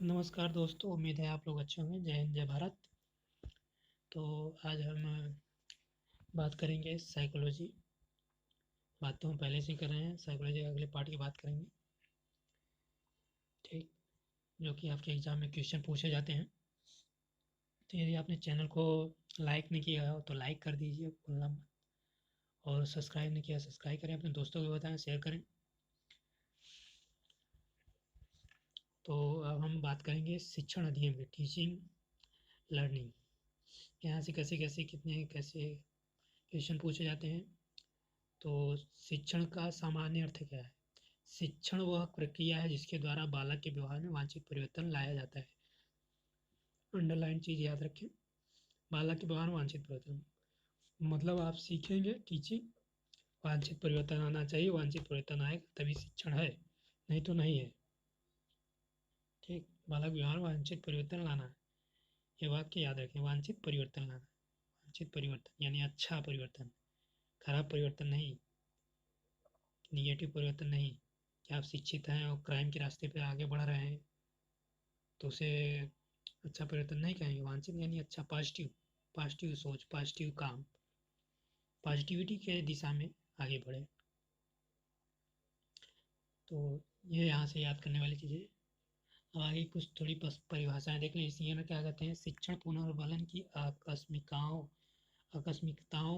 नमस्कार दोस्तों, उम्मीद है आप लोग अच्छे होंगे। जय हिंद, जय भारत। तो आज हम बात करेंगे साइकोलॉजी। बात तो हम पहले से ही कर रहे हैं, साइकोलॉजी के अगले पार्ट की बात करेंगे। ठीक, जो कि आपके एग्ज़ाम में क्वेश्चन पूछे जाते हैं। तो यदि आपने चैनल को लाइक नहीं किया हो तो लाइक कर दीजिए, भूलना मत। और सब्सक्राइब नहीं किया, सब्सक्राइब करें, अपने दोस्तों को बताएं, शेयर करें। तो अब हम बात करेंगे शिक्षण अधिगम की, टीचिंग लर्निंग। यहाँ से कैसे कैसे कितने कैसे क्वेश्चन पूछे जाते हैं। तो शिक्षण का सामान्य अर्थ क्या है? शिक्षण वह प्रक्रिया है जिसके द्वारा बालक के व्यवहार में वांछित परिवर्तन लाया जाता है। अंडरलाइन चीज याद रखें, बालक के व्यवहार में वांछित परिवर्तन मतलब आप सीखेंगे, टीचिंग, वांछित परिवर्तन आना चाहिए, वांछित परिवर्तन आएगा तभी शिक्षण है, नहीं तो नहीं है। ठीक, बालक व्यवहार में वांछित परिवर्तन लाना है, ये वाक्य याद रखें, वांछित परिवर्तन लाना। वांछित परिवर्तन यानी अच्छा परिवर्तन, खराब परिवर्तन नहीं, निगेटिव परिवर्तन नहीं। कि आप शिक्षित हैं और क्राइम के रास्ते पे आगे बढ़ रहे हैं तो उसे अच्छा परिवर्तन नहीं कहेंगे। वांछित यानी अच्छा, पॉजिटिव, पॉजिटिव सोच, पॉजिटिव काम, पॉजिटिविटी के दिशा में आगे बढ़े। तो ये यहाँ से याद करने वाली चीज़ें। अब आगे कुछ थोड़ी परिभाषाएं देख लें। इसी में क्या कहते हैं, शिक्षण पुनर्बलन की आकस्मिकताओं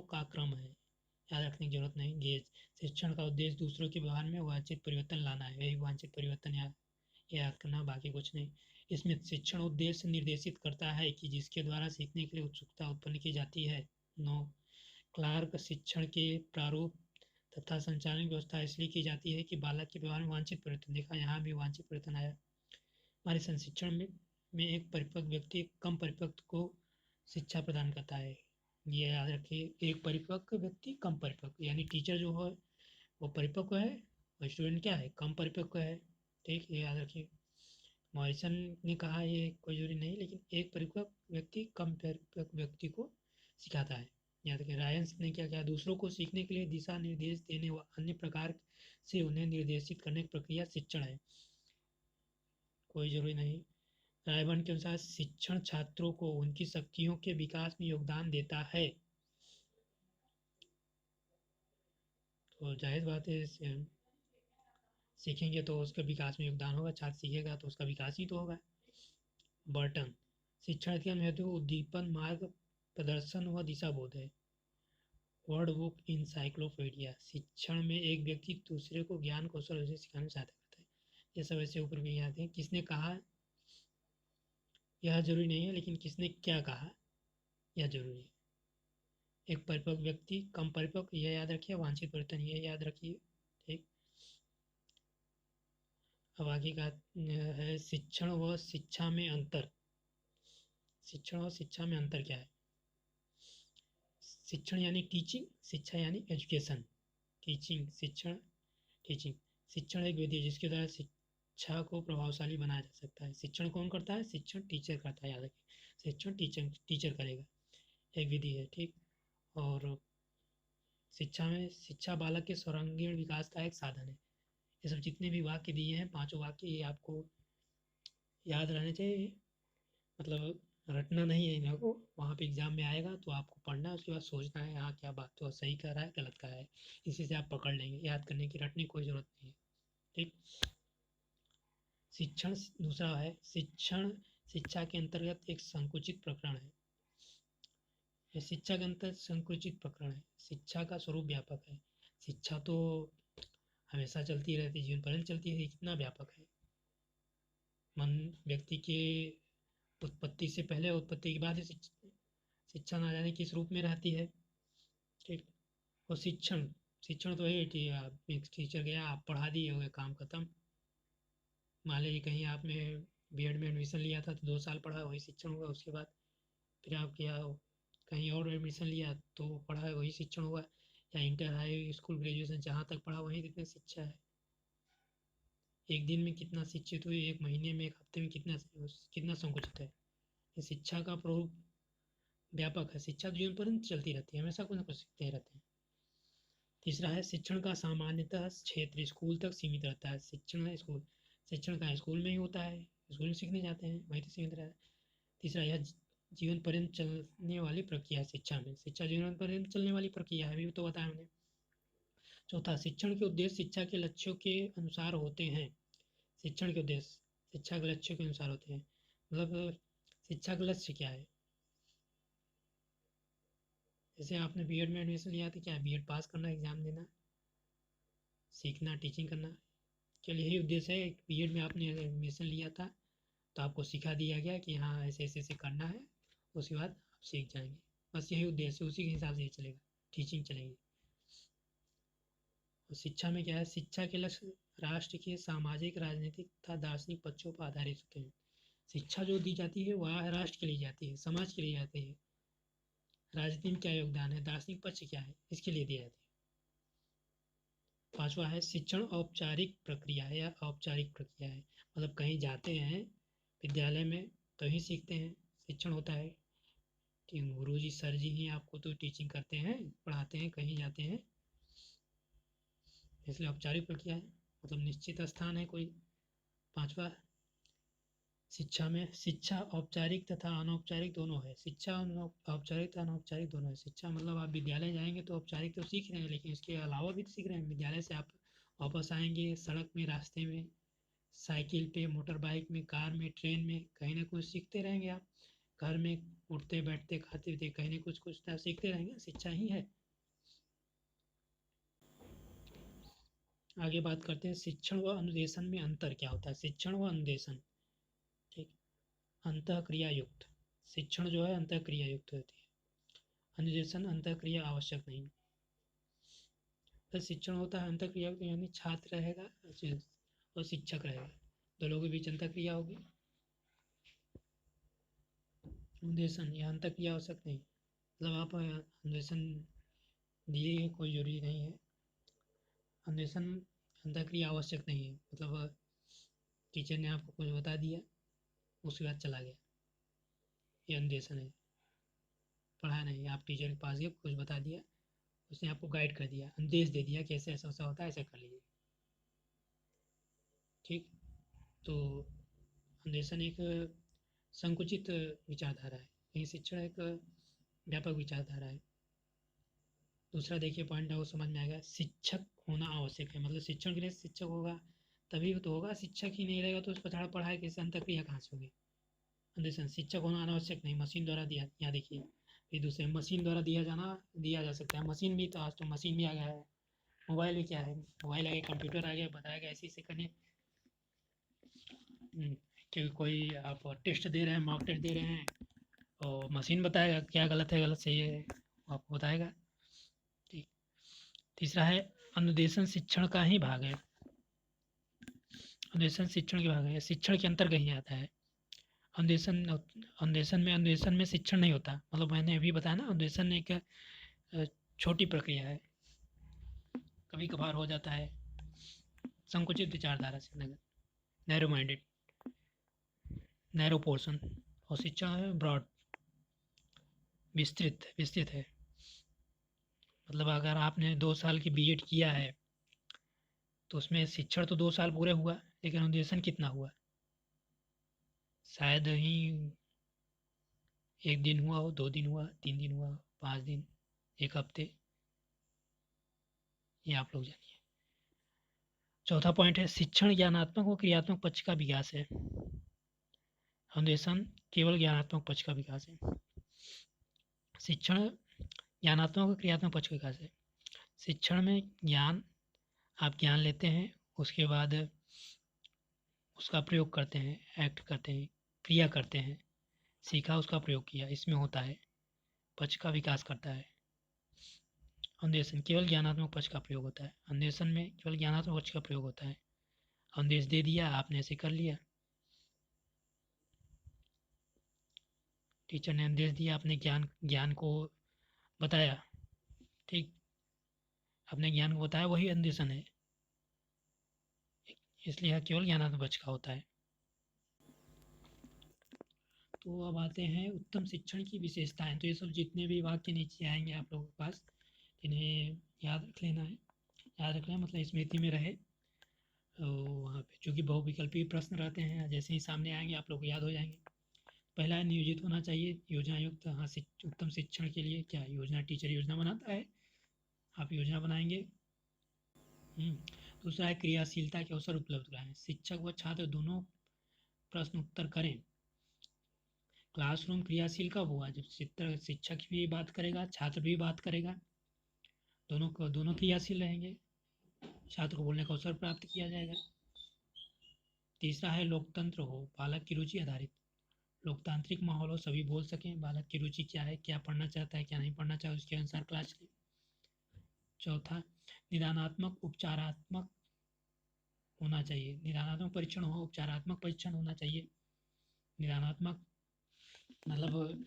का क्रम है। याद रखने की जरूरत नहीं। गेज, शिक्षण का उद्देश्य दूसरों के व्यवहार में वांछित परिवर्तन लाना है, यही वांछित परिवर्तन याद करना, बाकी कुछ नहीं। इसमें शिक्षण उद्देश्य निर्देशित करता है कि जिसके द्वारा सीखने के लिए उत्सुकता उत्पन्न की जाती है। नो, क्लार्क, शिक्षण के प्रारूप तथा संचालन व्यवस्था इसलिए की जाती है कि बालक के व्यवहार में वांछित परिवर्तन, देखा यहाँ भी वांछित परिवर्तन आया। हमारे संशिक्षण में एक परिपक्व व्यक्ति कम परिपक्व को शिक्षा प्रदान करता है। ये याद रखिए, एक परिपक्व व्यक्ति कम परिपक्व, यानी टीचर जो है वो परिपक्व है और स्टूडेंट क्या है, कम परिपक्व है। ठीक, ये याद रखिए। मॉरिसन ने कहा ये कोई जरूरी नहीं, लेकिन एक परिपक्व व्यक्ति कम परिपक्व व्यक्ति को सिखाता है। याद रखिए, रायंस ने क्या किया, दूसरों को सीखने के लिए दिशा निर्देश देने व अन्य प्रकार से उन्हें निर्देशित करने की प्रक्रिया शिक्षण है, कोई जरूरी नहीं। रायबर्न के अनुसार शिक्षण छात्रों को उनकी शक्तियों के विकास में योगदान देता है। तो जाहिर बात है, सीखेंगे तो उसका विकास में योगदान होगा, छात्र सीखेगा तो उसका विकास ही तो होगा। बर्टन, शिक्षण के हेतु उद्दीपन, मार्ग प्रदर्शन व दिशा बोध है। वर्ड बुक इंसाइक्लोपीडिया, शिक्षण में एक व्यक्ति दूसरे को ज्ञान कौशल उसे सिखाने में सहायता करता है। ये सब ऐसे ऊपर भी आते हैं। किसने कहा, यह जरूरी नहीं है, लेकिन किसने क्या कहा यह जरूरी है। एक परिपक्व व्यक्ति कम परिपक्व, यह याद रखिए। वांछित परिवर्तन, ये याद रखिए। ठीक, अब आगे का है शिक्षण व शिक्षा में अंतर। शिक्षण और शिक्षा में अंतर क्या है? शिक्षण यानी टीचिंग, शिक्षा यानी एजुकेशन। टीचिंग, शिक्षण, टीचिंग। शिक्षण एक विधि है जिसके द्वारा शिक्षा को प्रभावशाली बनाया जा सकता है। शिक्षण कौन करता है? शिक्षण टीचर करता है, याद रखिए। शिक्षण टीचर टीचर करेगा, एक विधि है। ठीक, और शिक्षा में, शिक्षा बालक के सर्वांगीण विकास का एक साधन है। ये सब जितने भी वाक्य दिए हैं, पांचों वाक्य, ये आपको याद रहने चाहिए। मतलब रटना नहीं है इन्हें को, वहाँ पे एग्जाम में आएगा तो आपको पढ़ना है, उसके बाद सोचना है हाँ क्या बात तो सही कर रहा है, गलत कर रहा है। इसी से आप पकड़ लेंगे, याद करने की, रटने की कोई ज़रूरत नहीं है। ठीक, शिक्षण दूसरा है शिक्षण, शिक्षा के अंतर्गत एक संकुचित प्रकरण है। ये शिक्षा के अंतर्गत संकुचित प्रकरण है। शिक्षा का स्वरूप व्यापक है। शिक्षा तो हमेशा चलती रहती है, जीवन पर्यंत चलती है, कितना व्यापक है। मन व्यक्ति के उत्पत्ति से पहले, उत्पत्ति के बाद शिक्षा ना जाने किस रूप में रहती है। ठीक, और शिक्षण, शिक्षण तो ये कि आप एक टीचर गया, आप पढ़ा दिए, हो गया, काम खत्म। मान लीजिए कहीं आपने बीएड में एडमिशन लिया था तो 2 साल पढ़ा, वही शिक्षण होगा। उसके बाद फिर आप क्या, कहीं और एडमिशन लिया तो पढ़ा, वही शिक्षण होगा। या इंटर, हाई स्कूल, ग्रेजुएशन जहाँ तक पढ़ा वहीं कितनी शिक्षा है। एक दिन में कितना शिक्षित हुए, एक महीने में, एक हफ्ते में कितना कितना संकुचित है। ये शिक्षा का प्ररूप व्यापक है। शिक्षा जीवन पर्यंत चलती रहती है, हमेशा कुछ ना कुछ सीखते रहते हैं। तीसरा है शिक्षण का सामान्यतः क्षेत्र स्कूल तक सीमित रहता है। शिक्षण है स्कूल, शिक्षण का स्कूल में ही होता है, स्कूल में सीखने जाते हैं, वहीं तो सीमित रहा है। तीसरा, यह जीवन पर्यंत चलने वाली प्रक्रिया है शिक्षा में। शिक्षा जीवन पर्यंत चलने वाली प्रक्रिया है, अभी तो बताया हमने। चौथा, शिक्षण के उद्देश्य शिक्षा के लक्ष्यों के अनुसार होते हैं। शिक्षण के उद्देश्य शिक्षा के लक्ष्यों के अनुसार होते हैं, मतलब शिक्षा का लक्ष्य क्या है। जैसे आपने बीएड में एडमिशन लिया तो क्या, बीएड पास करना, एग्जाम देना, सीखना, टीचिंग करना, केवल यही उद्देश्य है। बीएड में आपने एडमिशन लिया था तो आपको सिखा दिया गया कि हाँ ऐसे ऐसे ऐसे करना है, उसके बाद आप सीख जाएंगे, बस यही उद्देश्य है। उसी के हिसाब से ये चलेगा, टीचिंग चलेगी। और शिक्षा में क्या है, शिक्षा के लक्ष्य राष्ट्र के सामाजिक, राजनीतिक तथा दार्शनिक पक्षों पर आधारित होते हैं। शिक्षा जो दी जाती है वह राष्ट्र के लिए जाती है, समाज के लिए जाती है। राजनीति में क्या योगदान है, दार्शनिक पक्ष क्या है, इसके लिए दिया जाती है। पांचवा है, शिक्षण औपचारिक प्रक्रिया है या औपचारिक प्रक्रिया है, मतलब कहीं जाते हैं विद्यालय में तो ही सीखते हैं, शिक्षण होता है कि गुरु जी सर जी ही आपको तो टीचिंग करते हैं, पढ़ाते हैं, कहीं जाते हैं, इसलिए औपचारिक प्रक्रिया है, मतलब निश्चित स्थान है कोई। पांचवा, शिक्षा में शिक्षा औपचारिक तथा अनौपचारिक दोनों है। शिक्षा औपचारिक तथा अनौपचारिक दोनों है। शिक्षा मतलब आप विद्यालय जाएंगे तो औपचारिक तो सीख रहे हैं, लेकिन इसके अलावा भी तो सीख रहे हैं। विद्यालय से आप वापस आएंगे, सड़क में, रास्ते में, साइकिल पे, मोटर बाइक में, कार में, ट्रेन में, कहीं ना कुछ सीखते रहेंगे आप। घर में उठते बैठते खाते पीते कहीं ना कुछ कुछ तो सीखते रहेंगे, शिक्षा ही है। आगे बात करते हैं शिक्षण व अनुदेशन में अंतर क्या होता है। शिक्षण व अनुदेशन, ठीक, अंतः क्रिया युक्त। शिक्षण जो है अंतः क्रिया युक्त होती है, अनुदेशन अंतः क्रिया आवश्यक नहीं। तो शिक्षण होता है अंतः क्रिया युक्त, यानी छात्र रहेगा और शिक्षक रहेगा, दोनों के बीच अंतः क्रिया होगी। अनुदेशन या अंतः क्रिया आवश्यक नहीं, मतलब आप अनुदेशन दिए कोई जरूरी नहीं है। अनुदेशन अंतः क्रिया आवश्यक नहीं है, मतलब टीचर ने आपको कुछ बता दिया, उसके बाद चला गया, ये अनुदेशन है। पढ़ा नहीं, आप टीचर के पास गए, कुछ बता दिया, उसने आपको गाइड कर दिया, निर्देश दे दिया कि ऐसे ऐसा ऐसा होता है, ऐसा कर लीजिए, ठीक। तो अन्वेषण एक संकुचित विचारधारा है, यही शिक्षण एक व्यापक विचारधारा है। दूसरा देखिए पॉइंट आपको समझ में आएगा, शिक्षक होना आवश्यक है, मतलब शिक्षण के लिए शिक्षक होगा तभी तो होगा, शिक्षक ही नहीं रहेगा तो उस पढ़ा पढ़ाई कैसे, अंतःक्रिया कहाँ से होगी। अन्वेषण शिक्षक होना अनावश्यक नहीं, मशीन द्वारा दिया, यहाँ देखिए फिर दूसरे मशीन द्वारा दिया जा सकता है। मशीन भी तो आज तो मशीन भी आ गया है, मोबाइल भी क्या है, मोबाइल आ गया, कंप्यूटर आ गया, बताया गया ऐसे ऐसे करने। कि कोई आप टेस्ट दे रहे हैं, मॉक टेस्ट दे रहे हैं, और मशीन बताएगा क्या गलत है, गलत सही है, आपको बताएगा, ठीक। तीसरा है, अनुदेशन शिक्षण का ही भाग है। अनुदेशन शिक्षण के भाग है, शिक्षण के अंतर्गत ही आता है। अनुदेशन अनुदेशन में शिक्षण नहीं होता, मतलब मैंने अभी बताया ना, अनुदेशन एक छोटी प्रक्रिया है, कभी कभार हो जाता है, संकुचित विचारधारा से, नैरो माइंडेड, नैरो पोर्शन। और शिक्षा है ब्रॉड, विस्तृत है, मतलब अगर आपने 2 साल की बीएड किया है तो उसमें शिक्षण तो 2 साल पूरे हुआ, लेकिन अनुदेशन कितना हुआ, शायद ही 1 दिन हुआ हो, 2 दिन हुआ, 3 दिन हुआ, 5 दिन, 1 हफ्ते, ये आप लोग जानिए। चौथा पॉइंट है, शिक्षण ज्ञानात्मक और क्रियात्मक पक्ष का विकास है। अनुदेशन केवल ज्ञानात्मक पक्ष का विकास है, शिक्षण ज्ञानात्मक और क्रियात्मक पक्ष का विकास है। शिक्षण में ज्ञान, आप ज्ञान लेते हैं, उसके बाद उसका प्रयोग करते हैं, एक्ट करते हैं, क्रिया करते हैं, सीखा उसका प्रयोग किया, इसमें होता है, पक्ष का विकास करता है। अनुदेशन केवल ज्ञानात्मक पक्ष का प्रयोग होता है, अनुदेशन में केवल ज्ञानात्मक पक्ष का प्रयोग होता है। अनुदेश दे दिया, आपने ऐसे कर लिया, टीचर ने अनुदेश दिया, आपने ज्ञान को बताया, ठीक, अपने ज्ञान को बताया, वही अनुदेशन है, इसलिए यह केवल ज्ञानात्मक पक्ष का होता है। तो अब आते हैं उत्तम शिक्षण की विशेषताएं। तो ये सब जितने भी वाक्य नीचे आएंगे आप लोगों के पास, इन्हें याद रख लेना है, याद रखना है, मतलब स्मृति में रहे। वहाँ पे चूँकि बहुविकल्पीय प्रश्न रहते हैं, जैसे ही सामने आएँगे आप लोग को याद हो जाएँगे। पहला है नियोजित होना चाहिए, योजना युक्त। हाँ, उत्तम शिक्षण के लिए क्या योजना, टीचर योजना बनाता है, आप योजना बनाएंगे। दूसरा है क्रियाशीलता के अवसर उपलब्ध कराएं, शिक्षक व छात्र दोनों प्रश्न उत्तर करें। क्लासरूम क्रियाशील कब हुआ, जब शिक्षक भी बात करेगा, छात्र भी बात करेगा, दोनों क्रियाशील रहेंगे, छात्र को बोलने का अवसर प्राप्त किया जाएगा। तीसरा है लोकतंत्र हो, बालक की रुचि आधारित, लोकतांत्रिक माहौल हो, सभी बोल सकें, बालक की रुचि क्या है, क्या पढ़ना चाहता है, क्या नहीं पढ़ना चाहता, उसके अनुसार क्लास चले। चौथा निदानात्मक उपचारात्मक होना चाहिए, निदानात्मक परीक्षण हो, उपचारात्मक परीक्षण होना चाहिए। निदानात्मक मतलब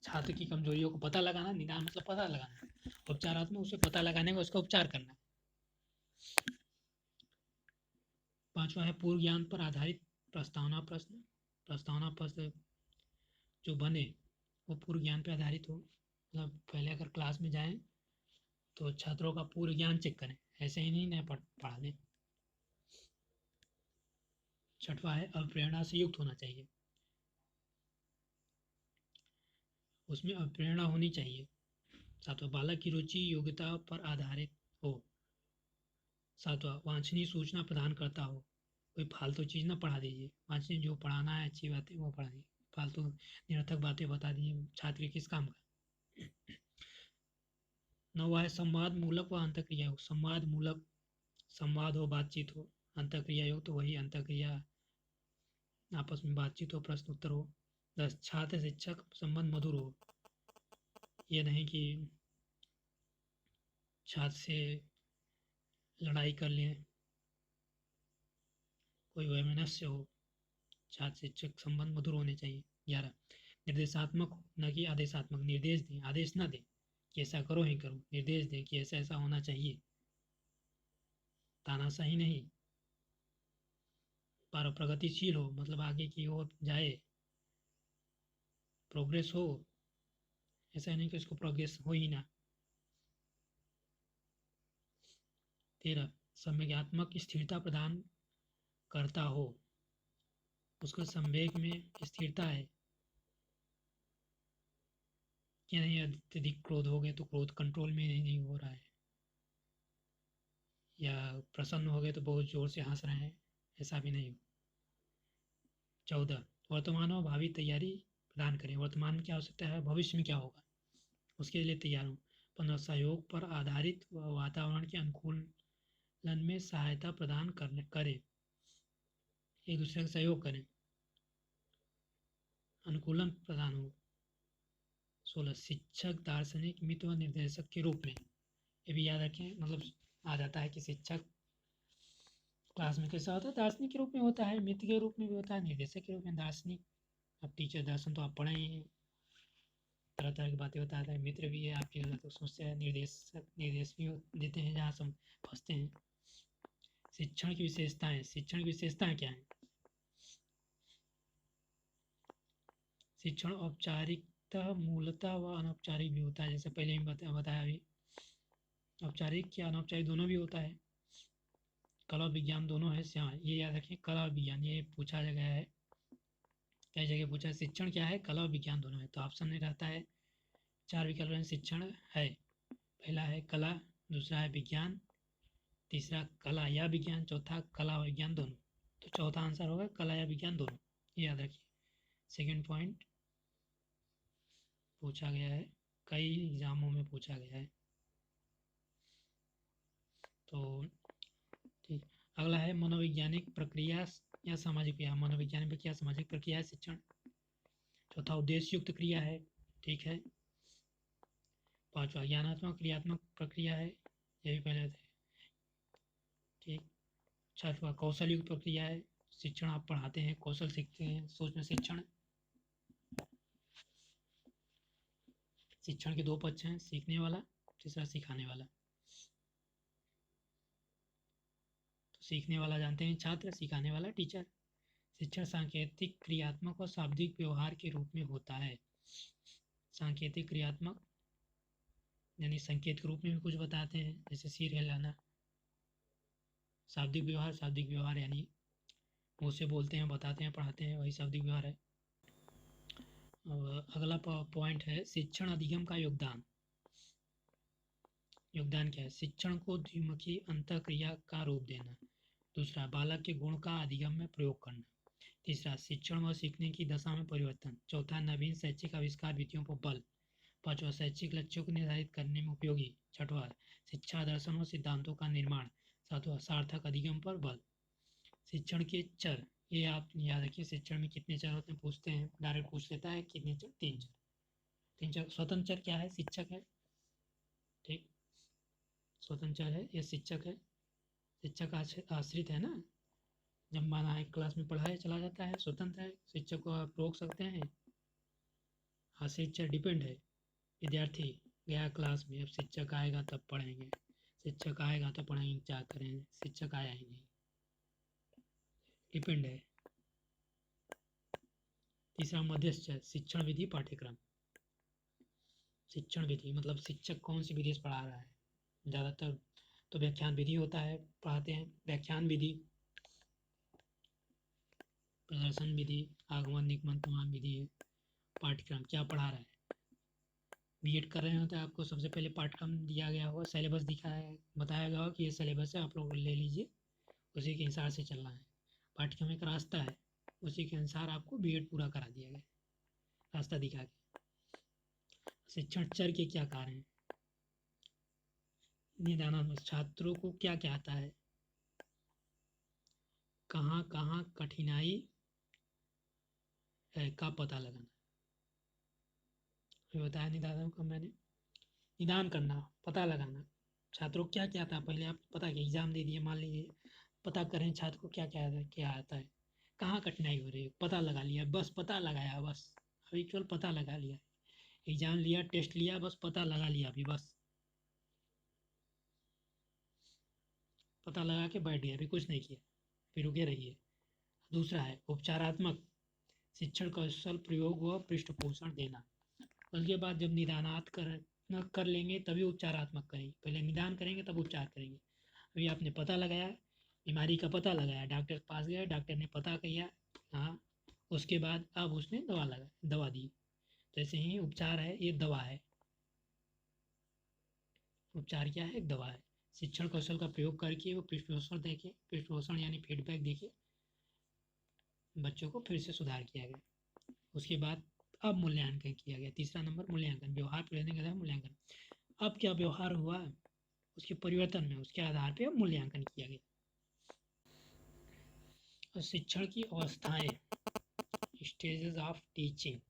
छात्र की कमजोरियों को पता लगाना, निदान मतलब पता लगाना, उपचारात्मक उसे पता लगाने का उसका उपचार करना। पांचवा है पूर्व ज्ञान पर आधारित प्रस्तावना प्रश्न, प्रस्तावना प्रश्न जो बने वो पूर्व ज्ञान पर आधारित हो, मतलब पहले अगर क्लास में जाएं तो छात्रों का पूर्व ज्ञान चेक करें, ऐसे ही नहीं पढ़ा दें। छठवा है अप्रेरणा से युक्त होना चाहिए, उसमें अप्रेरणा होनी चाहिए। सातवां बालक की रुचि योग्यता पर आधारित हो। सातवां वांछनीय सूचना प्रदान करता हो, कोई फालतू चीज़ ना पढ़ा दीजिए, वांछनीय जो पढ़ाना है अच्छी बातें वो पढ़ा दीजिए, फालतू निरर्थक बातें बता दीजिए, छात्र किस काम का। नौवा है संवाद मूलक व अंतक्रिया हो, संवाद मूलक, संवाद हो, बातचीत हो, अंतक्रिया हो तो वही अंतक्रिया, आपस में बातचीत हो, प्रश्न उत्तर हो। 10 छात्र शिक्षक संबंध मधुर हो, ये नहीं कि छात्र से लड़ाई कर लें, कोई वैमनस्य हो, छात्र शिक्षक संबंध मधुर होने चाहिए। 11 निर्देशात्मक न कि आदेशात्मक, निर्देश दें, आदेश ना दें कि ऐसा करो ही करो, निर्देश दें कि ऐसा ऐसा होना चाहिए, तानाशाही नहीं। 12 प्रगतिशील हो, मतलब आगे की ओर जाए, प्रोग्रेस हो, ऐसा नहीं कि उसको प्रोग्रेस हो ही ना। 13 संवेगात्मक स्थिरता प्रदान करता हो, उसका संवेग में स्थिरता है कि नहीं, अत्यधिक क्रोध हो गए तो क्रोध कंट्रोल में नहीं हो रहा है, या प्रसन्न हो गए तो बहुत जोर से हंस रहे हैं, ऐसा भी नहीं हो। 14 वर्तमान और भावी तैयारी प्रदान करें, वर्तमान में क्या हो सकता है, भविष्य में क्या होगा, उसके लिए तैयार हो। 15 सहयोग पर आधारित वातावरण के अनुकूलन में सहायता प्रदान करें, एक दूसरे का सहयोग करें, अनुकूलन प्रदान हो। 16 शिक्षक दार्शनिक मित्र व निर्देशक के रूप में, ये भी याद रखें, मतलब आ जाता है कि शिक्षक क्लास में कैसा होता है, दार्शनिक के रूप में होता है, मित्र के रूप में भी होता है, निर्देशक के रूप में दार्शनिक। अब टीचर दर्शन तो आप पढ़े ही हैं, तरह तरह की बातें बताता है, मित्र भी है आपके तो सोचते हैं, निर्देश भी देते हैं जहाँ से हम फंसते हैं। शिक्षण की विशेषताएं, शिक्षण की विशेषताएं क्या हैं। शिक्षण औपचारिकता मूलतः व अनौपचारिक भी होता है, जैसे पहले ही बताया अभी, औपचारिक या अनौपचारिक दोनों भी होता है। कला विज्ञान दोनों है, ये याद रखें, कला विज्ञान ये पूछा गया है, कई जगह पूछा है शिक्षण क्या है, कला और विज्ञान दोनों है, तो ऑप्शन में रहता है 4 विकल्प में शिक्षण है, पहला है कला, दूसरा है विज्ञान, तीसरा कला या विज्ञान, चौथा कला और विज्ञान दोनों, तो चौथा आंसर होगा कला या विज्ञान दोनों, ये याद रखिए। सेकेंड पॉइंट पूछा गया है, कई एग्जामों में पूछा गया है, तो ठीक। अगला है मनोवैज्ञानिक प्रक्रिया या सामाजिक क्रिया, मनोवैज्ञानिक प्रक्रिया सामाजिक प्रक्रिया है शिक्षण। चौथा उद्देश्य युक्त क्रिया है, ठीक है। पांचवा ज्ञानात्मक क्रियात्मक प्रक्रिया है, ये भी पहले थे, ठीक। छठवा कौशल युक्त प्रक्रिया है, शिक्षण आप पढ़ाते हैं, कौशल सीखते हैं, सोच में शिक्षण। शिक्षण के 2 पक्ष हैं, सीखने वाला, तीसरा सिखाने वाला। तो सीखने वाला जानते हैं छात्र, सिखाने वाला टीचर। शिक्षण सांकेतिक क्रियात्मक और शाब्दिक व्यवहार के रूप में होता है। सांकेतिक क्रियात्मक यानी संकेत के रूप में भी कुछ बताते हैं, जैसे सिर हिलाना, शाब्दिक व्यवहार यानी मुँह से बोलते हैं, बताते हैं, पढ़ाते हैं, वही शाब्दिक व्यवहार है। अगला पॉइंट है शिक्षण अधिगम का योगदान। योगदान क्या है? शिक्षण को द्विमुखी अंतःक्रिया का रूप देना। दूसरा, बालक के गुण का अधिगम में प्रयोग करना। तीसरा, शिक्षण व सीखने की दशा में परिवर्तन। चौथा, नवीन शैक्षिक आविष्कार विधियों पर बल। पांचवा, शैक्षिक लक्ष्यों को निर्धारित करने में उपयोगी। छठवां, शिक्षा दर्शन और सिद्धांतों का निर्माण। सातवां, सार्थक अधिगम पर बल। शिक्षण के चर, ये आप याद रखिए, शिक्षण में कितने चर होते हैं पूछते हैं, डायरेक्ट पूछ लेता है कितने चर? 3 चर। 3 चर। स्वतंत्र चर क्या है? शिक्षक है, ठीक, स्वतंत्र चर है, ये शिक्षक है। शिक्षक आश्रित है ना, जब माना एक क्लास में पढ़ाया चला जाता है, स्वतंत्र है, शिक्षक को आप रोक सकते हैं। आश्रित चर डिपेंड है, विद्यार्थी गया क्लास में, अब शिक्षक आएगा तब पढ़ेंगे, शिक्षक आएगा तो पढ़ेंगे, क्या करें, शिक्षक आया ही नहीं, डिपेंड है। तीसरा, मध्यस्थ चर, शिक्षण विधि पाठ्यक्रम। शिक्षण विधि मतलब शिक्षक कौन सी विधि से पढ़ा रहा है। ज़्यादातर तो व्याख्यान विधि होता है, पढ़ाते हैं व्याख्यान विधि, प्रदर्शन विधि, आगमन निगमन तमाम विधि है। पाठ्यक्रम क्या पढ़ा रहा है। बीएड कर रहे हो तो आपको सबसे पहले पाठ्यक्रम दिया गया होगा, सिलेबस दिखाया है, बताया गया होगा कि ये सिलेबस है, आप लोग ले लीजिए, उसी के हिसाब से चलना है। पाठ्यक्रम एक रास्ता है, उसी के अनुसार आपको बीएड पूरा करा दिया गया, रास्ता दिखा के। शिक्षण चर के क्या कार्य हैं? निदानात्मक, छात्रों को क्या क्या आता है, कहाँ कहाँ कठिनाई है का पता लगाना। ये बताया निदानात्मक मैंने, निदान करना, पता लगाना, छात्रों को क्या क्या आता है, पहले आप पता किया, एग्जाम दे दिए मान लीजिए, पता करें छात्र को क्या आता है, कहाँ कठिनाई हो रही है, पता लगा लिया, बस पता लगाया, बस अभी केवल पता लगा लिया, एग्जाम लिया, टेस्ट लिया, बस पता लगा लिया अभी, बस पता लगा के बैठ गया, अभी कुछ नहीं किया, फिर रुके रहिए। दूसरा है उपचारात्मक, शिक्षण कौशल प्रयोग व पृष्ठपोषण देना। उसके बाद जब निदानात कर लेंगे तभी उपचारात्मक करेंगे, पहले निदान करेंगे तब उपचार करेंगे। अभी आपने पता लगाया, बीमारी का पता लगाया, डॉक्टर के पास गए, डॉक्टर ने पता किया, हाँ, उसके बाद अब उसने दवा दी, तो ऐसे ही उपचार है, ये दवा है। उपचार क्या है? एक दवा है। शिक्षण कौशल का प्रयोग करके वो पृष्ठपोषण देके, पृष्ठपोषण यानी फीडबैक देके बच्चों को फिर से सुधार किया गया। उसके बाद अब मूल्यांकन किया गया। तीसरा नंबर मूल्यांकन, व्यवहार परिवर्तन के आधार मूल्यांकन। अब क्या व्यवहार हुआ, उसके परिवर्तन में, उसके आधार पर अब मूल्यांकन किया गया। और शिक्षण की अवस्थाएं, स्टेजेस ऑफ टीचिंग,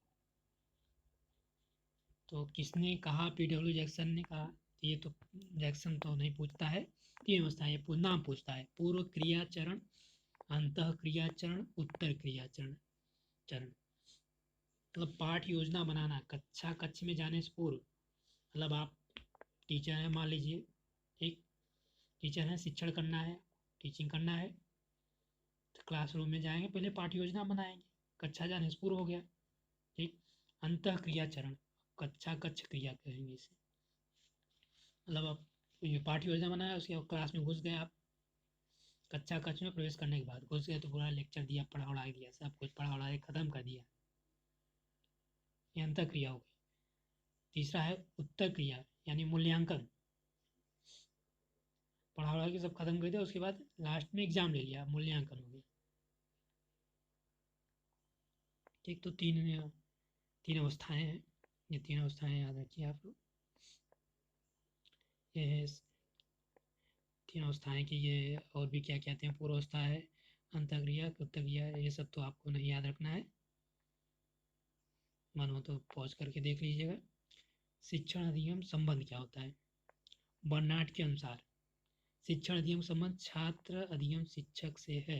तो किसने कहा? पीडब्ल्यू जैक्सन ने कहा। ये तो जैक्सन तो नहीं पूछता है, 3 अवस्थाएं नाम पूछता है, पूर्व क्रिया चरण, अंतः क्रिया चरण, उत्तर क्रिया चरण। मतलब पाठ योजना बनाना, कक्ष में जाने से पूर्व, मतलब आप टीचर हैं मान लीजिए, ठीक, टीचर हैं, शिक्षण करना है, टीचिंग करना है, तो क्लासरूम में जाएंगे, पहले पाठ योजना बनाएंगे, कक्षा जाने से पूर्व हो गया, ठीक। अंतः क्रिया चरण, कक्ष क्रिया कहेंगे इसे, मतलब आप ये पाठ योजना बनाया, उसके बाद क्लास में घुस गए आप, कक्ष में प्रवेश करने के बाद घुस गए तो पूरा लेक्चर दिया, पढ़ा उड़ा दिया, सब कुछ पढ़ा उड़ा के खत्म कर दिया, ये अंतः क्रिया हो गई। तीसरा है उत्तर क्रिया यानी मूल्यांकन, पढ़ा उड़ा के सब खत्म कर दिया, उसके बाद लास्ट में एग्जाम ले लिया, मूल्यांकन हो गया, ठीक। तो तीन अवस्थाएं हैं, ये 3 अवस्थाएं याद रखिए आप लोग। ये है 3 अवस्थाएं की, ये और भी क्या कहते हैं, पूर्व अवस्था है, अंतःक्रिया, उत्तर क्रिया, ये सब तो आपको नहीं याद रखना है, मन हो तो पॉज करके देख लीजिएगा। शिक्षण अधिगम संबंध क्या होता है? बर्नार्ड के अनुसार शिक्षण अधिगम संबंध छात्र अधिगम शिक्षक से है।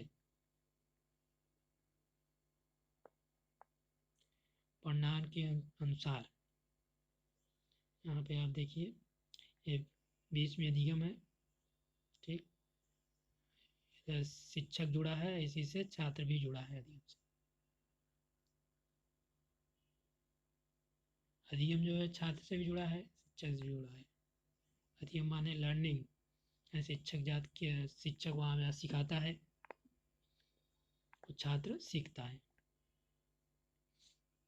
बर्नार्ड के अनुसार, यहाँ पे आप देखिए, ये बीच में अधिगम है, ठीक, शिक्षक जुड़ा है, इसी से छात्र भी जुड़ा है अधिगम से। अधिगम जो है छात्र से भी जुड़ा है, शिक्षक से भी जुड़ा है। अधिगम माने लर्निंग, शिक्षक वहाँ सिखाता है, छात्र सीखता है।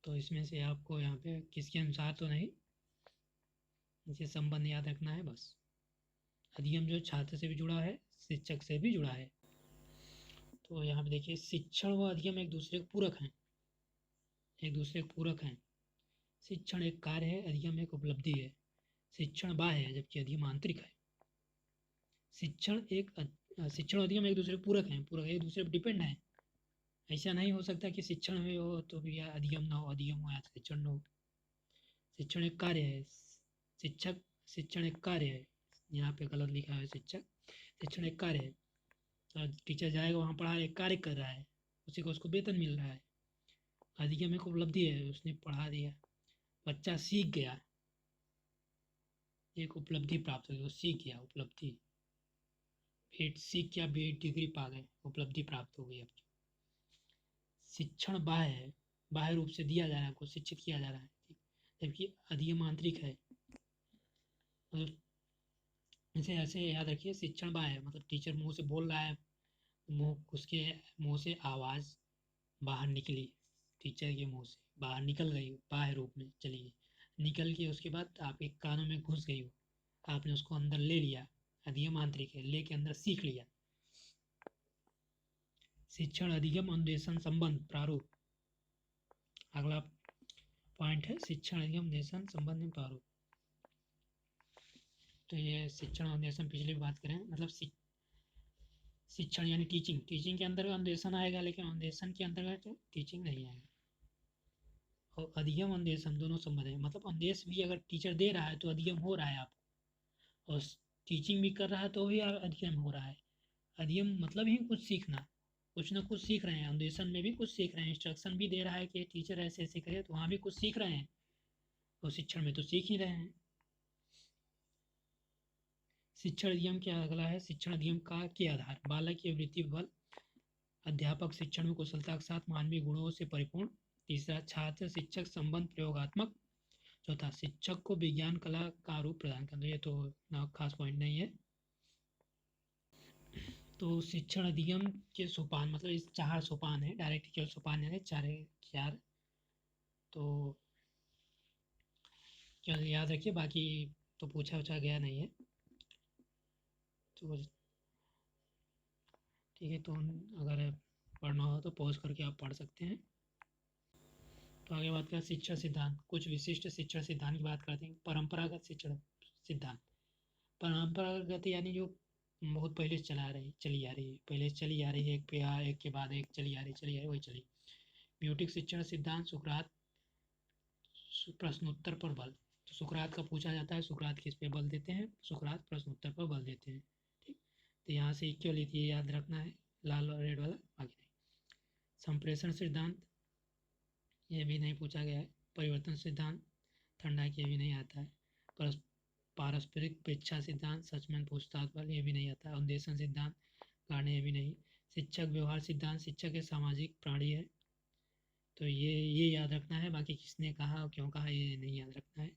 तो इसमें से आपको यहाँ पे किसके अनुसार तो नहीं, इसे संबंध याद रखना है बस। अधिगम जो छात्र से भी जुड़ा है, शिक्षक से भी जुड़ा है। तो यहाँ पे देखिए, शिक्षण व अधिगम एक दूसरे के पूरक हैं, शिक्षण एक कार्य है, अधिगम एक उपलब्धि है। शिक्षण बाह्य है जबकि अधिगम आंतरिक है। शिक्षण और अधिगम एक दूसरे के पूरक हैं, एक दूसरे पर डिपेंड है। ऐसा नहीं हो सकता कि शिक्षण में हो तो भी अधिगम ना हो, अधिगम हो या शिक्षण न हो। शिक्षण एक कार्य है, शिक्षण एक कार्य है। यहाँ पे गलत लिखा है शिक्षण एक कार्य है। टीचर जाएगा वहाँ पढ़ा, एक कार्य कर रहा है, उसी को उसको वेतन मिल रहा है। अधिगम एक उपलब्धि है, उसने पढ़ा दिया, बच्चा सीख गया, एक उपलब्धि प्राप्त हो गई, वो सीख गया, उपलब्धि। सीख गया, बीएड डिग्री पा गए, उपलब्धि प्राप्त हो गई। अब शिक्षण बाह्य है, बाह्य रूप से दिया जा रहा है, को शिक्षित किया जा रहा है, जबकि अधिगम आंतरिक है। मतलब इसे ऐसे याद रखिए, शिक्षण बाह्य है मतलब टीचर मुंह से बोल रहा है, उसके मुंह से आवाज़ बाहर निकली, टीचर के मुंह से बाहर निकल गई, बाह्य रूप में चली गई, निकल के उसके बाद आपके कानों में घुस गई हो, आपने उसको अंदर ले लिया, अधिगम आंतरिक है, लेके अंदर सीख लिया। शिक्षण अधिगम अन्वेषण संबंध प्रारूप, अगला पॉइंट है शिक्षण अधिगम अन्वेषण संबंध में प्रारूप। तो ये शिक्षण अन्वेषण पिछले भी बात करें, मतलब शिक्षण यानी टीचिंग के अंतर्गत अन्वेषण आएगा, लेकिन अन्वेषण के अंतर्गत टीचिंग नहीं आएगा। और अधिगम अन्वेषण दोनों संबंध है, मतलब अन्वेष भी अगर टीचर दे रहा है तो अधिगम हो रहा है आपको, और टीचिंग भी कर रहा है तो भी अधिगम हो रहा है। अधिगम मतलब ही कुछ सीखना, कुछ ना कुछ सीख रहे हैं, अन्वेषण में भी कुछ सीख रहे हैं, इंस्ट्रक्शन भी दे रहा है कि टीचर ऐसे ऐसे करे, तो वहाँ भी कुछ सीख रहे हैं, और शिक्षण में तो सीख ही रहे हैं। शिक्षण अधिगम क्या अगला है, शिक्षण अधिगम का के आधार, बालक की वृत्ति बल, अध्यापक शिक्षण में कुशलता के साथ मानवीय गुणों से परिपूर्ण। तीसरा, छात्र शिक्षक संबंध प्रयोगात्मक। चौथा, शिक्षक को विज्ञान कला का रूप प्रदान करना। ये तो ना खास पॉइंट नहीं है। तो शिक्षण अधिगम के सोपान, मतलब इस 4 सोपान है, डायरेक्ट केवल सोपान है 4। तो क्या याद रखिए, बाकी तो पूछा गया नहीं है। तो ठीक है, तो अगर पढ़ना हो तो पॉज करके आप पढ़ सकते हैं। तो आगे बात करें शिक्षण सिद्धांत, कुछ विशिष्ट शिक्षण सिद्धांत की बात करते हैं। परंपरागत शिक्षण सिद्धांत, परंपरागत यानी जो बहुत पहले चली आ रही है, एक के बाद एक चली आ रही, वही चली। म्यूटिक शिक्षण सिद्धांत, सुकरात प्रश्नोत्तर पर बल, तो सुकरात का पूछा जाता है, सुकरात किस पे बल देते हैं, सुकरात प्रश्नोत्तर पर बल देते हैं। ठीक, तो यहाँ से क्यों लिखी है याद रखना है, लाल और रेड वाला, बाकी नहीं। संप्रेषण सिद्धांत, ये भी नहीं पूछा गया है। परिवर्तन सिद्धांत, ठंडा के भी नहीं आता है। पारस्परिक पेक्षा सिद्धांत, सचमन पूछताछ बल, ये भी नहीं आता है। अन्वेषण सिद्धांत, कारण, ये भी नहीं। शिक्षक व्यवहार सिद्धांत, शिक्षक एक सामाजिक प्राणी है, तो ये याद रखना है, बाकी किसने कहा और क्यों कहा ये नहीं याद रखना है।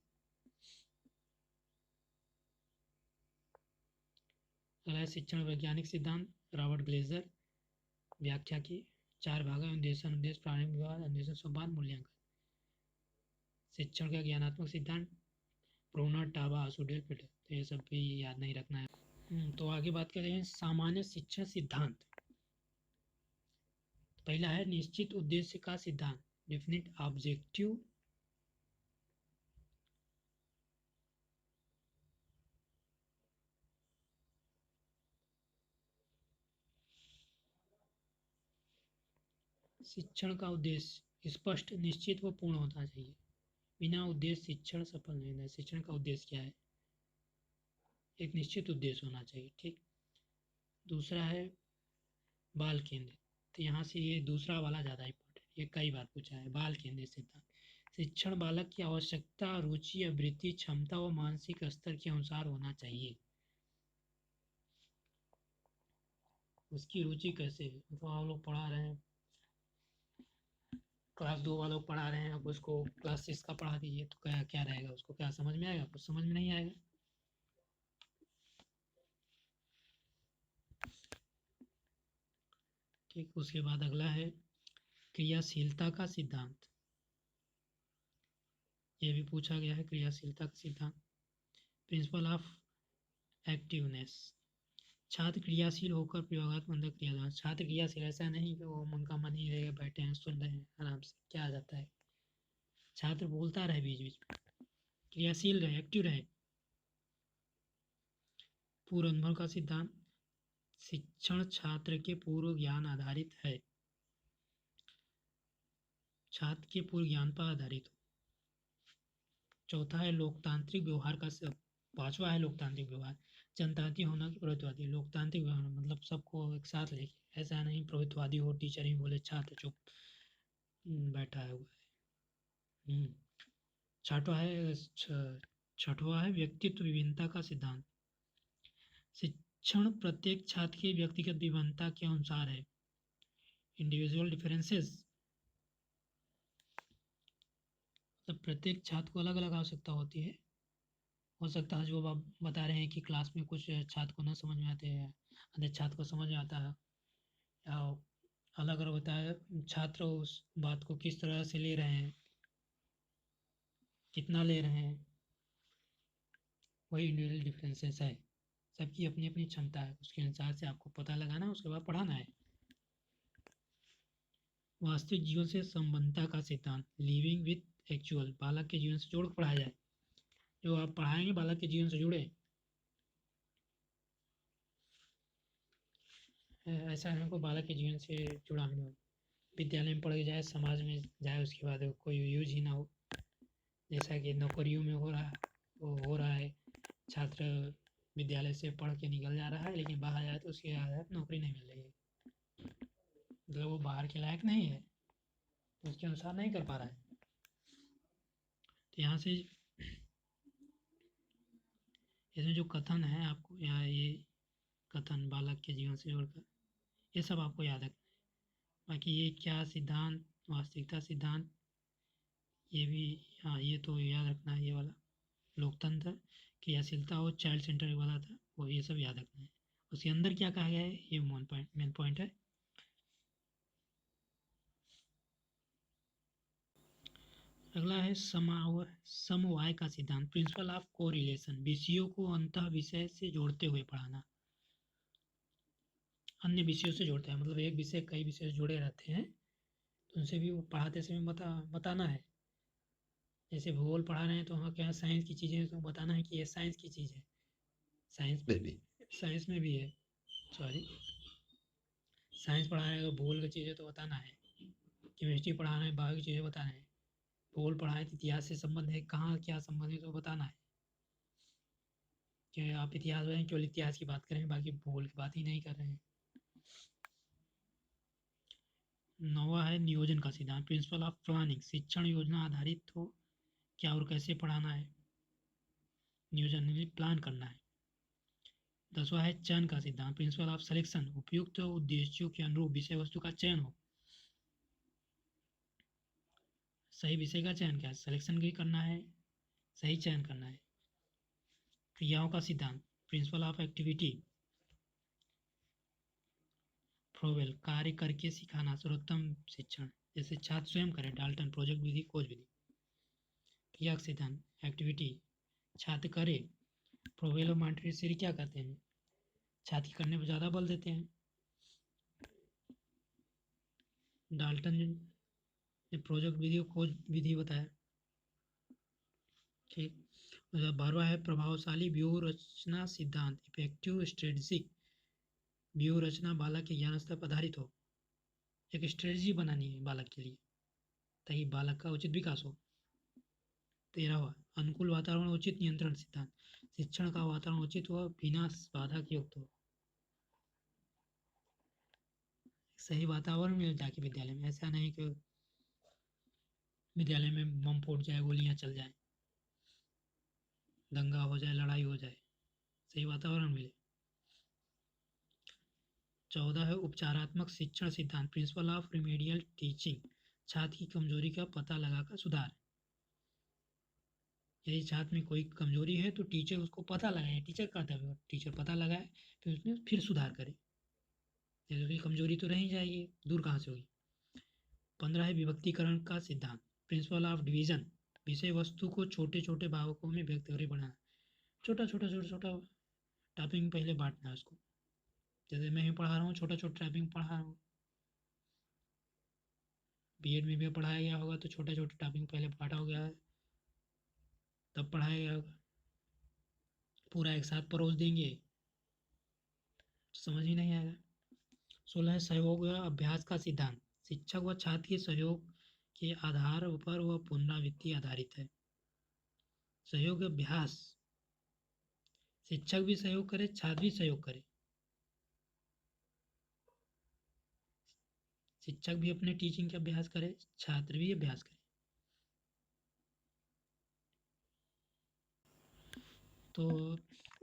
अगला शिक्षण वैज्ञानिक सिद्धांत, रॉबर्ट ग्लेजर, व्याख्या की 4 भाग है, अन्वेषण, उद्देश्य, प्रारंभिक विवाद, अन्वेषण, संवाद, मूल्यांकन। शिक्षण का ज्ञानात्मक सिद्धांत, ब्रूनर, टाबा, आसुडेल, पीटर, तो ये सब भी याद नहीं रखना है। तो आगे बात करते हैं सामान्य शिक्षण सिद्धांत। पहला है निश्चित उद्देश्य का सिद्धांत, डेफिनिट ऑब्जेक्टिव। शिक्षण का उद्देश्य स्पष्ट, निश्चित व पूर्ण होना चाहिए। बिना उद्देश्य शिक्षण सफल नहीं होता। शिक्षण का उद्देश्य क्या है, एक निश्चित उद्देश्य होना चाहिए। ठीक, दूसरा है बाल केंद्रित, तो यहाँ से ये दूसरा वाला ज़्यादा इंपॉर्टेंट, ये कई बार पूछा है। बाल केंद्रित सिद्धांत, शिक्षण बालक की आवश्यकता, रुचि, अभिरुचि, क्षमता व मानसिक स्तर के अनुसार होना चाहिए। उसकी रुचि कैसे है, मतलब आप लोग पढ़ा रहे हैं, क्लास 2 वालों को पढ़ा रहे हैं, अब उसको क्लास 6 का पढ़ा दीजिए, तो क्या क्या रहेगा, उसको क्या समझ में आएगा, कुछ समझ में नहीं आएगा। ठीक, उसके बाद अगला है क्रियाशीलता का सिद्धांत। ये भी पूछा गया है, क्रियाशीलता का सिद्धांत। Principle of activeness. छात्र क्रियाशील होकर प्रयोगात्मक क्रिया। छात्र क्रियाशील, ऐसा नहीं कि वो उनका मन ही रहेगा, बैठे हैं सुन रहे हैं आराम से, क्या आ जाता है। छात्र बोलता रहे बीच बीच में, क्रियाशील रहे, एक्टिव रहे। पूर्व अनुभव का सिद्धांत। शिक्षण छात्र के पूर्व ज्ञान आधारित है। छात्र के पूर्व ज्ञान पर आधारित हो। चौथा है लोकतांत्रिक व्यवहार का सब। पांचवा है लोकतांत्रिक व्यवहार। जनतांत्रिक होना कि प्रभुत्ववादी। लोकतांत्रिक व्यवहार मतलब सबको एक साथ लेके, ऐसा नहीं प्रभुत्ववादी हो, टीचर ही बोले छात्र चुप बैठा है हुआ है। छठवा है व्यक्तित्व विभिन्नता का सिद्धांत। शिक्षण प्रत्येक छात्र की व्यक्तिगत विभिन्नता के अनुसार है। इंडिविजुअल डिफरेंसेस, मतलब प्रत्येक छात्र को अलग अलग आवश्यकता होती है। हो सकता है जो आप बता रहे हैं कि क्लास में कुछ छात्र को ना समझ में आते हैं, अन्य छात्र को समझ में आता है, या अलग अलग होता है। छात्र उस बात को किस तरह से ले रहे हैं, कितना ले रहे हैं, वही इंडिविजुअल डिफरेंसेस है। सबकी अपनी अपनी क्षमता है, उसके अनुसार से आपको पता लगाना, उसके बाद पढ़ाना है। वास्तविक जीवन से संबंधता का सिद्धांत। लिविंग विथ एक्चुअल, बालक के जीवन से जोड़ पढ़ाया जाए। जो आप पढ़ाएंगे बालक के जीवन से जुड़े, ऐसा हमको बालक के जीवन से जुड़ा होना। विद्यालय में पढ़ के जाए, समाज में जाए, उसके बाद कोई यूज ही ना हो। जैसा कि नौकरियों में हो रहा, वो हो रहा है। छात्र विद्यालय से पढ़ के निकल जा रहा है, लेकिन बाहर जाए तो उसके आधार नौकरी नहीं मिल रही है, मतलब वो बाहर के लायक नहीं है, तो उसके अनुसार नहीं कर पा रहा है। तो यहाँ से इसमें जो कथन है आपको यहाँ, ये कथन बालक के जीवन से जोड़कर, ये सब आपको याद रखना है। बाकी ये क्या सिद्धांत, वास्तविकता सिद्धांत, ये भी, हाँ ये तो याद रखना है। ये वाला लोकतंत्र, क्रियाशीलता और चाइल्ड सेंटर वाला था वो, ये सब याद रखना है। उसके अंदर क्या कहा गया है, ये मेन पॉइंट है। अगला है समवाय का सिद्धांत। Principle of correlation. विषयों को अंतः विषय से जोड़ते हुए पढ़ाना। अन्य विषयों से जोड़ता है, मतलब एक विषय कई विषय से जुड़े रहते हैं, तो उनसे भी वो पढ़ाते समय बताना है। जैसे भूगोल पढ़ा रहे हैं तो वहाँ क्या साइंस की चीज़ें तो बताना है कि ये साइंस की चीज़ है। साइंस में भी है, सॉरी, साइंस पढ़ा रहे हैं तो भूगोल की चीज़ें तो बताना है। केमिस्ट्री पढ़ा रहे हैं, बायो की चीज़ें बताना है। भूगोल पढ़ाएं तो इतिहास से संबंध है, कहाँ क्या संबंध है तो बताना है। कि आप इतिहास में केवल इतिहास की बात करें, बाकी भूगोल की बात ही नहीं कर रहे हैं। नौवा है नियोजन का सिद्धांत। Principle of planning. शिक्षण योजना आधारित हो, क्या और कैसे पढ़ाना है, नियोजन में प्लान करना है। 10वां है चयन का सिद्धांत। Principle of selection. उपयुक्त उद्देश्यों के अनुरूप विषय वस्तु का चयन हो। सही विषय का चयन, क्या सिलेक्शन भी करना है, सही चयन करना है। क्रियाओं का सिद्धांत। Principle of activity. फ्रोवेल। कार्य करके सिखाना सर्वोत्तम शिक्षण। जैसे छात्र स्वयं करें, डाल्टन। प्रोजेक्ट विधि, खोज विधि। क्रिया का सिद्धांत एक्टिविटी, छात्र करे। प्रोवेल और मॉन्टेसरी क्या करते हैं, छात्र करने पर ज़्यादा बल देते हैं। डाल्टन ने प्रोजेक्ट विधि और खोज विधि बताया। ठीक, 12वां है प्रभावशाली व्यूह रचना सिद्धांत। इफेक्टिव स्ट्रेटजिक व्यूह रचना बालक के ज्ञान स्तर पर आधारित हो। एक स्ट्रेटजी बनानी है बालक के लिए, ताकि बालक का उचित विकास हो। 13वां अनुकूल वातावरण उचित नियंत्रण सिद्धांत। शिक्षण का वातावरण उचित हो, बिना बाधा के युक्त हो। सही वातावरण मिल जाके विद्यालय में, ऐसा नहीं कि विद्यालय में बम फूट जाए, गोलियां चल जाए, दंगा हो जाए, लड़ाई हो जाए। सही वातावरण मिले। 14 है उपचारात्मक शिक्षण सिद्धांत। Principle of remedial teaching. छात्र की कमजोरी का पता लगाकर सुधार। यदि छात्र में कोई कमजोरी है तो टीचर उसको पता लगाए, टीचर कर्तव्य, टीचर पता लगाए, फिर उसमें फिर सुधार करे। तो उसकी कमजोरी तो रह ही जाएगी, दूर कहाँ से होगी। 15 है विभक्तीकरण का सिद्धांत, प्रिंसिपल ऑफ डिवीजन, विषय वस्तु को छोटे छोटे भावकों में व्यक्त करके बनाना, छोटा छोटा छोटा छोटा टॉपिक पहले बांटना है उसको। जैसे मैं ही पढ़ा रहा हूँ, छोटा छोटा टॉपिक पढ़ा रहा हूँ, बीएड में भी पढ़ाया गया होगा, तो छोटा छोटा टॉपिक पहले बांटा हो गया है, तब पढ़ाया गया होगा। पूरा एक साथ परोस देंगे तो समझ ही नहीं आएगा। 16 है सहयोग व अभ्यास का सिद्धांत, शिक्षक व छात्र के सहयोग के आधार पर वह पुनरावृत्ति आधारित है। सहयोग अभ्यास, शिक्षक भी सहयोग करे, छात्र भी सहयोग करे, शिक्षक भी अपने टीचिंग का अभ्यास करे, छात्र भी अभ्यास करे। तो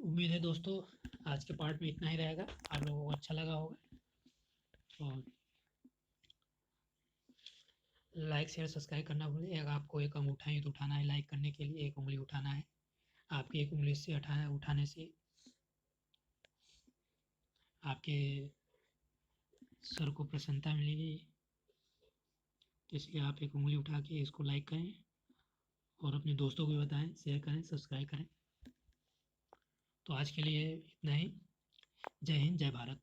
उम्मीद है दोस्तों आज के पार्ट में इतना ही रहेगा, आप लोगों को अच्छा लगा होगा। और लाइक शेयर सब्सक्राइब करना भूलिए। अगर आपको एक अंगूठा ही तो उठाना है लाइक करने के लिए, एक उंगली उठाना है। आपकी एक उंगली से उठाने से आपके सर को प्रसन्नता मिलेगी, तो इसलिए आप एक उंगली उठा के इसको लाइक करें और अपने दोस्तों को भी बताएं, शेयर करें, सब्सक्राइब करें। तो आज के लिए इतना ही। जय हिंद, जय भारत।